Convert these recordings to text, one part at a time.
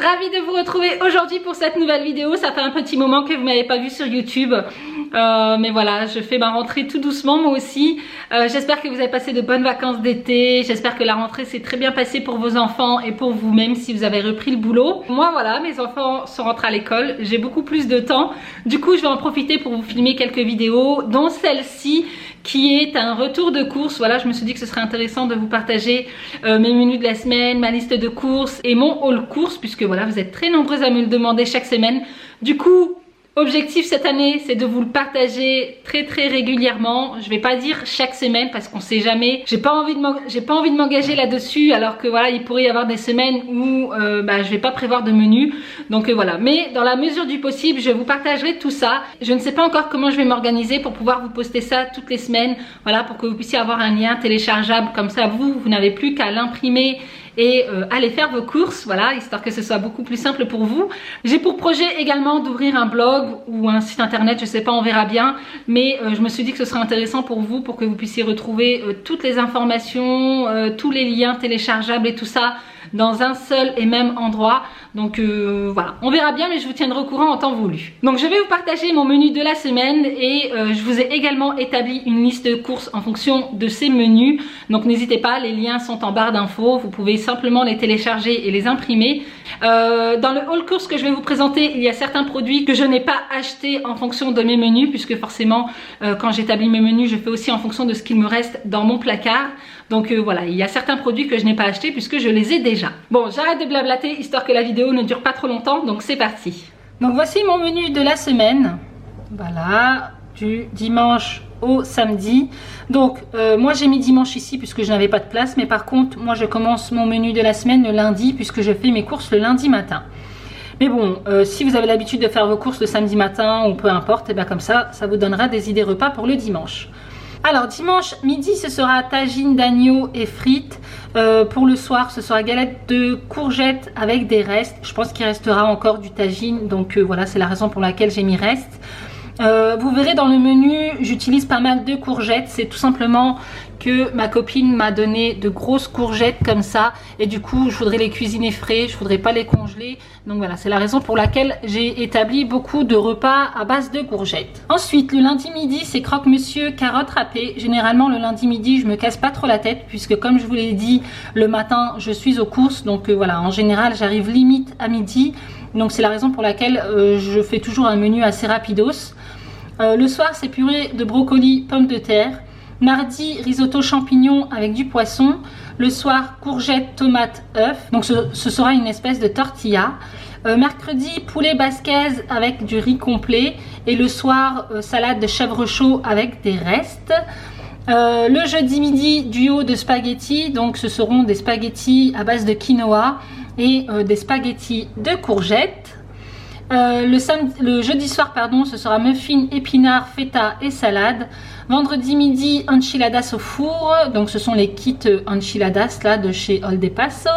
ravie de vous retrouver aujourd'hui pour cette nouvelle vidéo. Ça fait un petit moment que vous m'avez pas vu sur YouTube. Mais voilà, je fais ma rentrée tout doucement moi aussi. J'espère que vous avez passé de bonnes vacances d'été. J'espère que la rentrée s'est très bien passée pour vos enfants et pour vous-même si vous avez repris le boulot. Moi voilà, mes enfants sont rentrés à l'école. J'ai beaucoup plus de temps. Du coup, je vais en profiter pour vous filmer quelques vidéos, dont celle-ci qui est un retour de course. Voilà, je me suis dit que ce serait intéressant de vous partager mes menus de la semaine, ma liste de courses et mon haul course, puisque voilà, vous êtes très nombreux à me le demander chaque semaine. Du coup, objectif cette année, c'est de vous le partager très régulièrement. Je vais pas dire chaque semaine parce qu'on sait jamais. J'ai pas envie de m'engager là-dessus, alors que voilà, il pourrait y avoir des semaines où je vais pas prévoir de menu. Donc voilà. Mais dans la mesure du possible, je vous partagerai tout ça. Je ne sais pas encore comment je vais m'organiser pour pouvoir vous poster ça toutes les semaines. Voilà, pour que vous puissiez avoir un lien téléchargeable comme ça. Vous n'avez plus qu'à l'imprimer et aller faire vos courses, voilà, histoire que ce soit beaucoup plus simple pour vous. J'ai pour projet également d'ouvrir un blog ou un site internet, je sais pas, on verra bien, mais je me suis dit que ce serait intéressant pour vous, pour que vous puissiez retrouver toutes les informations, tous les liens téléchargeables et tout ça dans un seul et même endroit. Donc voilà, on verra bien, mais je vous tiendrai au courant en temps voulu. Donc je vais vous partager mon menu de la semaine et je vous ai également établi une liste de courses en fonction de ces menus. Donc n'hésitez pas, les liens sont en barre d'infos, vous pouvez simplement les télécharger et les imprimer. Dans le haul course que je vais vous présenter, il y a certains produits que je n'ai pas achetés en fonction de mes menus, puisque forcément quand j'établis mes menus, je fais aussi en fonction de ce qu'il me reste dans mon placard. Donc voilà, il y a certains produits que je n'ai pas achetés puisque je les ai déjà. Bon, j'arrête de blablater histoire que la vidéo ne dure pas trop longtemps, donc c'est parti. Donc voici mon menu de la semaine. Voilà, du dimanche au samedi. Donc moi j'ai mis dimanche ici puisque je n'avais pas de place, mais par contre moi je commence mon menu de la semaine le lundi puisque je fais mes courses le lundi matin. Mais bon, si vous avez l'habitude de faire vos courses le samedi matin ou peu importe, et bien comme ça vous donnera des idées repas pour le dimanche. Alors dimanche midi ce sera tagine d'agneau et frites. Pour le soir ce sera galette de courgettes avec des restes. Je pense qu'il restera encore du tagine, donc voilà, c'est la raison pour laquelle j'ai mis reste. Vous verrez dans le menu, j'utilise pas mal de courgettes. C'est tout simplement que ma copine m'a donné de grosses courgettes comme ça et du coup je voudrais les cuisiner frais, je voudrais pas les congeler. Donc voilà, c'est la raison pour laquelle j'ai établi beaucoup de repas à base de courgettes. Ensuite le lundi midi c'est croque-monsieur carottes râpées. Généralement le lundi midi je me casse pas trop la tête puisque comme je vous l'ai dit, le matin je suis aux courses, donc voilà, en général j'arrive limite à midi. Donc c'est la raison pour laquelle je fais toujours un menu assez rapidos. Le soir c'est purée de brocoli, pommes de terre. Mardi, risotto champignons avec du poisson. Le soir, courgettes, tomates, œufs. Donc ce sera une espèce de tortilla. Mercredi, poulet basquaise avec du riz complet. Et le soir, salade de chèvre chaud avec des restes. Le jeudi midi, duo de spaghettis. Donc ce seront des spaghettis à base de quinoa et des spaghettis de courgettes. Le jeudi soir, pardon, ce sera muffins, épinards, feta et salade. Vendredi midi, enchiladas au four. Donc ce sont les kits enchiladas là de chez All de Paso.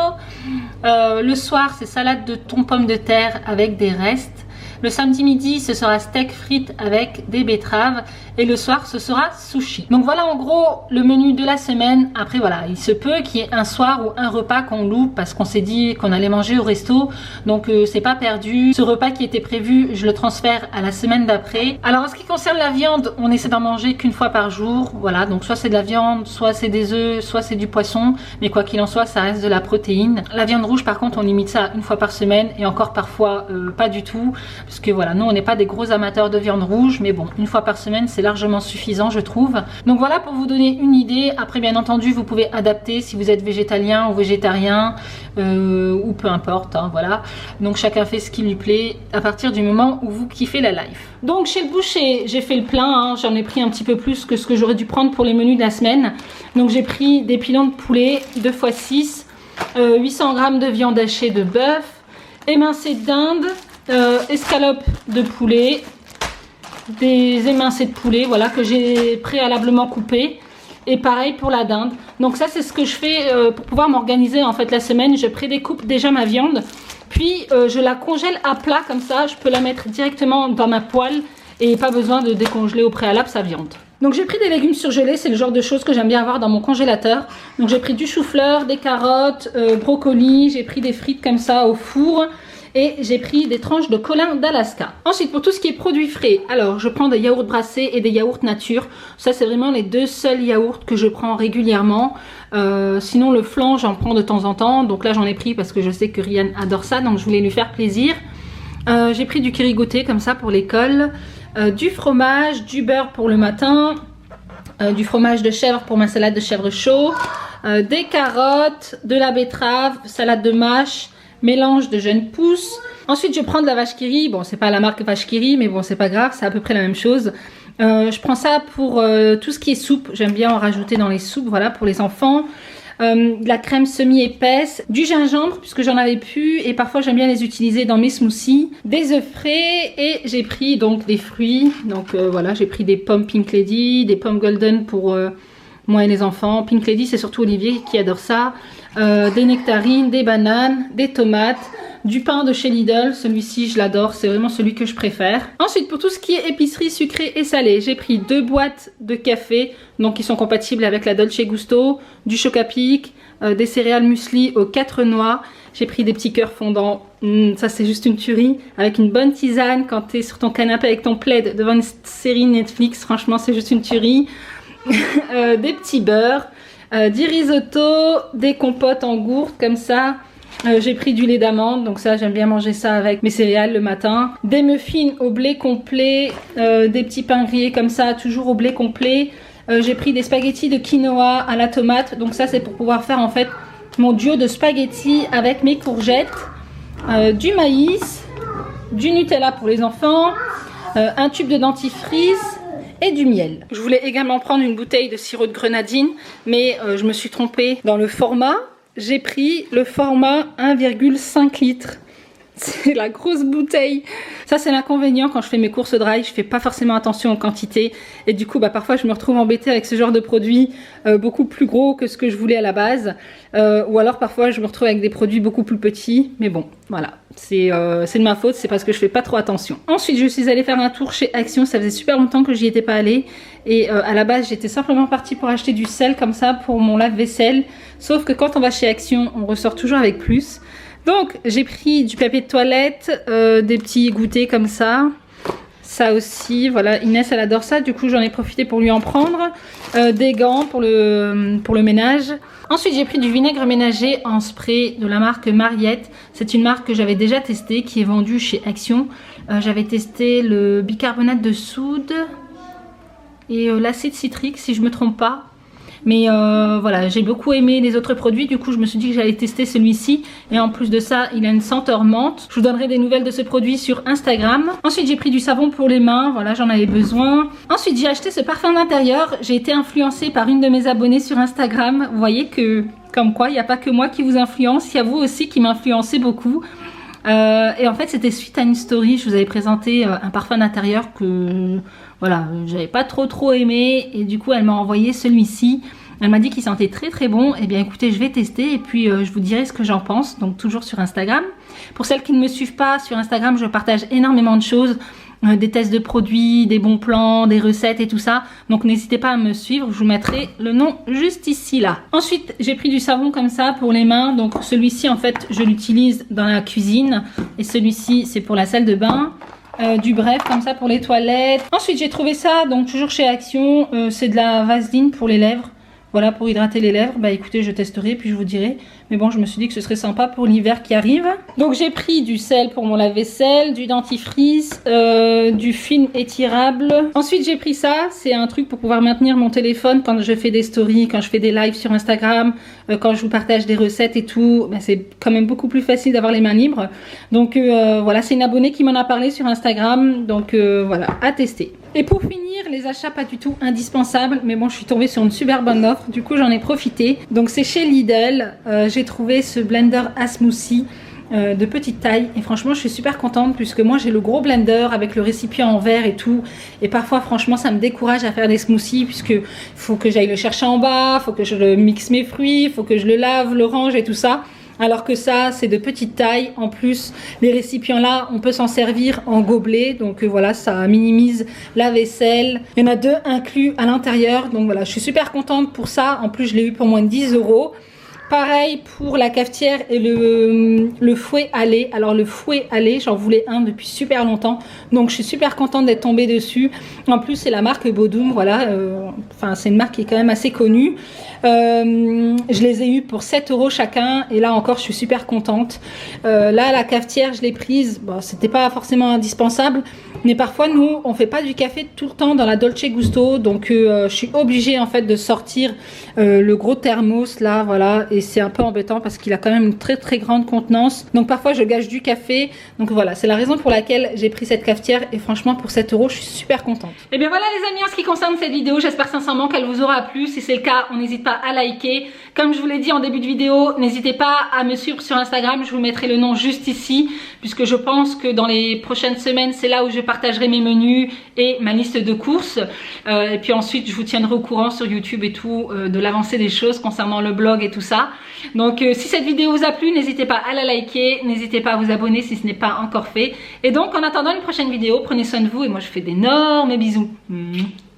Le soir, c'est salade de thon pomme de terre avec des restes. Le samedi midi, ce sera steak frites avec des betteraves. Et le soir, ce sera sushi. Donc voilà en gros le menu de la semaine. Après voilà, il se peut qu'il y ait un soir ou un repas qu'on loupe parce qu'on s'est dit qu'on allait manger au resto. Donc c'est pas perdu. Ce repas qui était prévu, je le transfère à la semaine d'après. Alors en ce qui concerne la viande, on essaie d'en manger qu'une fois par jour. Voilà, donc soit c'est de la viande, soit c'est des œufs, soit c'est du poisson. Mais quoi qu'il en soit, ça reste de la protéine. La viande rouge par contre, on limite ça une fois par semaine. Et encore parfois pas du tout. Parce que voilà, nous on n'est pas des gros amateurs de viande rouge. Mais bon, une fois par semaine, c'est largement suffisant je trouve. Donc voilà pour vous donner une idée. Après bien entendu vous pouvez adapter si vous êtes végétalien ou végétarien ou peu importe hein, voilà. Donc chacun fait ce qui lui plaît à partir du moment où vous kiffez la life. Donc chez le boucher j'ai fait le plein hein. J'en ai pris un petit peu plus que ce que j'aurais dû prendre pour les menus de la semaine. Donc j'ai pris des pilons de poulet 2 x 6, 800 g de viande hachée de bœuf, émincé de dinde, escalope de poulet, des émincés de poulet voilà que j'ai préalablement coupé et pareil pour la dinde. Donc ça c'est ce que je fais pour pouvoir m'organiser en fait la semaine. Je prédécoupe déjà ma viande puis je la congèle à plat comme ça, je peux la mettre directement dans ma poêle et pas besoin de décongeler au préalable sa viande. Donc j'ai pris des légumes surgelés, c'est le genre de choses que j'aime bien avoir dans mon congélateur. Donc j'ai pris du chou-fleur, des carottes, brocoli, j'ai pris des frites comme ça au four. Et j'ai pris des tranches de colin d'Alaska. Ensuite, pour tout ce qui est produits frais, alors je prends des yaourts brassés et des yaourts nature. Ça, c'est vraiment les deux seuls yaourts que je prends régulièrement. Sinon, le flan, j'en prends de temps en temps. Donc là, j'en ai pris parce que je sais que Ryan adore ça. Donc je voulais lui faire plaisir. J'ai pris du kirigoté comme ça pour l'école. Du fromage, du beurre pour le matin. Du fromage de chèvre pour ma salade de chèvre chaud. Des carottes, de la betterave, salade de mâche. Mélange de jeunes pousses. Ensuite, je prends de la vache qui rit. Bon, c'est pas la marque vache qui rit, mais bon, c'est pas grave, c'est à peu près la même chose. Je prends ça pour tout ce qui est soupe. J'aime bien en rajouter dans les soupes, voilà, pour les enfants. De la crème semi-épaisse, du gingembre, puisque j'en avais plus, et parfois j'aime bien les utiliser dans mes smoothies. Des œufs frais, et j'ai pris donc des fruits. Donc voilà, j'ai pris des pommes Pink Lady, des pommes Golden pour moi et les enfants. Pink Lady, c'est surtout Olivier qui adore ça. Des nectarines, des bananes, des tomates, du pain de chez Lidl. Celui-ci, je l'adore, c'est vraiment celui que je préfère. Ensuite, pour tout ce qui est épicerie sucrée et salée, j'ai pris 2 boîtes de café, donc qui sont compatibles avec la Dolce Gusto, du Chocapic, des céréales muesli aux 4 noix. J'ai pris des petits cœurs fondants, ça c'est juste une tuerie, avec une bonne tisane quand tu es sur ton canapé avec ton plaid devant une série Netflix, franchement c'est juste une tuerie. Des petits beurres. Du risotto, des compotes en gourde comme ça. J'ai pris du lait d'amande, donc ça j'aime bien manger ça avec mes céréales le matin. Des muffins au blé complet, des petits pains grillés comme ça, toujours au blé complet. J'ai pris des spaghettis de quinoa à la tomate, donc ça c'est pour pouvoir faire en fait mon duo de spaghettis avec mes courgettes. Du maïs, du Nutella pour les enfants, un tube de dentifrice et du miel. Je voulais également prendre une bouteille de sirop de grenadine, mais je me suis trompée dans le format. J'ai pris le format 1,5 litres. C'est la grosse bouteille. Ça c'est l'inconvénient quand je fais mes courses dry, je fais pas forcément attention aux quantités et du coup parfois je me retrouve embêtée avec ce genre de produits beaucoup plus gros que ce que je voulais à la base, ou alors parfois je me retrouve avec des produits beaucoup plus petits, mais bon voilà, c'est de ma faute, c'est parce que je fais pas trop attention. Ensuite je suis allée faire un tour chez Action, ça faisait super longtemps que j'y étais pas allée et à la base j'étais simplement partie pour acheter du sel comme ça pour mon lave-vaisselle, sauf que quand on va chez Action on ressort toujours avec plus. Donc j'ai pris du papier de toilette, des petits goûters comme ça. Ça aussi, voilà, Inès elle adore ça, du coup j'en ai profité pour lui en prendre. Des gants pour le ménage. Ensuite j'ai pris du vinaigre ménager en spray de la marque Mariette. C'est une marque que j'avais déjà testée, qui est vendue chez Action. J'avais testé le bicarbonate de soude et l'acide citrique si je me trompe pas. Mais voilà, j'ai beaucoup aimé les autres produits, du coup je me suis dit que j'allais tester celui-ci. Et en plus de ça, il a une senteur menthe. Je vous donnerai des nouvelles de ce produit sur Instagram. Ensuite j'ai pris du savon pour les mains, voilà, j'en avais besoin. Ensuite j'ai acheté ce parfum d'intérieur. J'ai été influencée par une de mes abonnées sur Instagram. Vous voyez que, comme quoi, il n'y a pas que moi qui vous influence, il y a vous aussi qui m'influencez beaucoup. Et en fait c'était suite à une story, je vous avais présenté un parfum d'intérieur que voilà, j'avais pas trop aimé et du coup elle m'a envoyé celui-ci. Elle m'a dit qu'il sentait très bon. Et bien écoutez, je vais tester et puis je vous dirai ce que j'en pense, donc toujours sur Instagram. Pour celles qui ne me suivent pas sur Instagram, je partage énormément de choses, des tests de produits, des bons plans, des recettes et tout ça, donc n'hésitez pas à me suivre, je vous mettrai le nom juste ici là. Ensuite j'ai pris du savon comme ça pour les mains, donc celui-ci en fait je l'utilise dans la cuisine et celui-ci c'est pour la salle de bain. Du bref comme ça pour les toilettes. Ensuite j'ai trouvé ça donc toujours chez Action, c'est de la Vaseline pour les lèvres. Voilà, pour hydrater les lèvres. Bah écoutez, je testerai puis je vous dirai. Mais bon, je me suis dit que ce serait sympa pour l'hiver qui arrive. Donc j'ai pris du sel pour mon lave-vaisselle, du dentifrice, du film étirable. Ensuite j'ai pris ça, c'est un truc pour pouvoir maintenir mon téléphone quand je fais des stories, quand je fais des lives sur Instagram, quand je vous partage des recettes et tout. Bah, c'est quand même beaucoup plus facile d'avoir les mains libres. Donc voilà, c'est une abonnée qui m'en a parlé sur Instagram. Donc voilà, à tester. Et pour finir, les achats pas du tout indispensables, mais bon, je suis tombée sur une super bonne offre, du coup j'en ai profité. Donc c'est chez Lidl, j'ai trouvé ce blender à smoothie de petite taille et franchement je suis super contente puisque moi j'ai le gros blender avec le récipient en verre et tout, et parfois franchement ça me décourage à faire des smoothies puisque faut que j'aille le chercher en bas, faut que je le mixe mes fruits, faut que je le lave, le range et tout ça. Alors que ça, c'est de petite taille. En plus, les récipients là, on peut s'en servir en gobelet. Donc voilà, ça minimise la vaisselle. Il y en a 2 inclus à l'intérieur. Donc voilà, je suis super contente pour ça. En plus, je l'ai eu pour moins de 10 €. Pareil pour la cafetière et le fouet à lait. Alors le fouet à lait, j'en voulais un depuis super longtemps. Donc je suis super contente d'être tombée dessus. En plus c'est la marque Bodum, voilà. Enfin c'est une marque qui est quand même assez connue. Je les ai eu pour 7 € chacun. Et là encore je suis super contente. Là la cafetière je l'ai prise. Bon, c'était pas forcément indispensable. Mais parfois nous on fait pas du café tout le temps dans la Dolce Gusto. Donc je suis obligée en fait de sortir le gros thermos là, voilà. Et c'est un peu embêtant parce qu'il a quand même une très très grande contenance. Donc parfois je gâche du café. Donc voilà, c'est la raison pour laquelle j'ai pris cette cafetière. Et franchement pour 7 € je suis super contente. Et bien voilà les amis, en ce qui concerne cette vidéo, j'espère sincèrement qu'elle vous aura plu. Si c'est le cas, on n'hésite pas à liker. Comme je vous l'ai dit en début de vidéo, n'hésitez pas à me suivre sur Instagram. Je vous mettrai le nom juste ici, puisque je pense que dans les prochaines semaines, c'est là où je partagerai mes menus et ma liste de courses. Et puis ensuite, je vous tiendrai au courant sur YouTube et tout de l'avancée des choses concernant le blog et tout ça. Donc si cette vidéo vous a plu, n'hésitez pas à la liker, n'hésitez pas à vous abonner si ce n'est pas encore fait. Et donc en attendant une prochaine vidéo, prenez soin de vous et moi je vous fais d'énormes bisous.